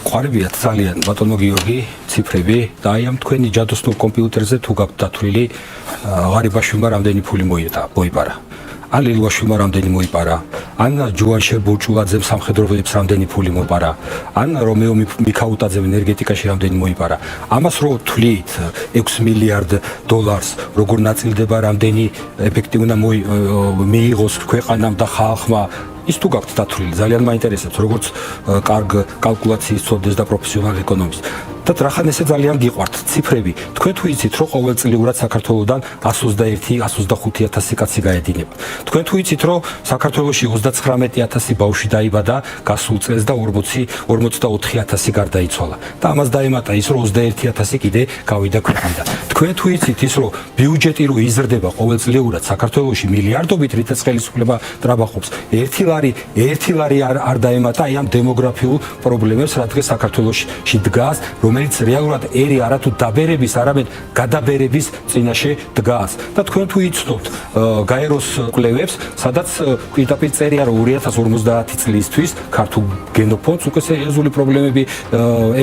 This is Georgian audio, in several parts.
გვყარებიათ ძალიან ბატონო გიორგი ციფრები და აი ამ თქვენი ჯადოსნურ კომპიუტერზე თუ გაქვთ დათვლილი ღარიბაშვილმა რამდენი ფული მოიპარა ან ლილვაშვილმა რამდენი მოიპარა ან ჯუანშერ ბურჭულაძემ სამხედროებს რამდენი ფული მოპარა ან რომეო მიქაუტაძემ ენერგეტიკაში რამდენი მოიპარა ამას რო თვლით 6 მილიარდ დოლარს როგორ ნაწილდება რამდენი ეფექტი უნდა მიიღოს ქვეყანამ და ხალხმა ის თუ გაქვთ დათვლილი ძალიან მაინტერესებს როგორც კარგ კალკულაციის ცოდნას და პროფესიონალ ეკონომისტს და რახან ესე ძალიან გიყვართ ციფრები თქვენ თუ იცით რომ ყოველწლიურად საქართველოსდან 121-125,000 კაცი გაედინება თქვენ თუ იცით რომ საქართველოში 39,000 ბავშვი დაიბადა გასულ წელს და 44,000 გარდაიცვალა და ამას დაემატა ის რომ 21,000 კიდე გავიდა ქვეყნიდან თქვენ თუ იცით ის რომ ბიუჯეტი რო იზრდება ყოველწლიურად საქართველოში მილიარდობით რითაც ხელისუფლება ტრაბახობს ერთი ლარი არ დაემატა აი ამ დემოგრაფიულ პრობლემებს რა დღეს საქართველოში დგას რომელიც რეალურად ერი არათუ დაბერების არამედ გადაბერების წინაშე დგას და თქვენ თუ იცნობთ გაეროს კვლევებს სადაც პირდაპირ წერია რომ 2050 წლისთვის ქართულ გენოფონდს უკვე სერიოზული პრობლემები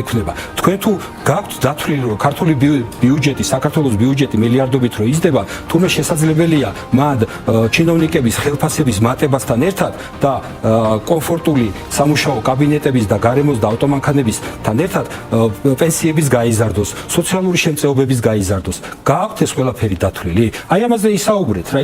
ექნება თქვენ თუ გაქვთ დათვლილი რომ ქართული ბიუჯეტი საქართველოს ბიუჯეტი მილიარდობით რო იზრდება თუმცა შესაძლებელია მად ჩინოვნიკების ხელფასების მატებასთან ერთად და კომფორტული სამუშაო კაბინეტების და გარემოს და ავტომანქანებისთან ერთად პენსიების გაიზარდოს, სოციალური შემწეობების გაიზარდოს. გააქვთ ეს ყველაფერი დათვლილი? აი ამაზე ისაუბრეთ რა.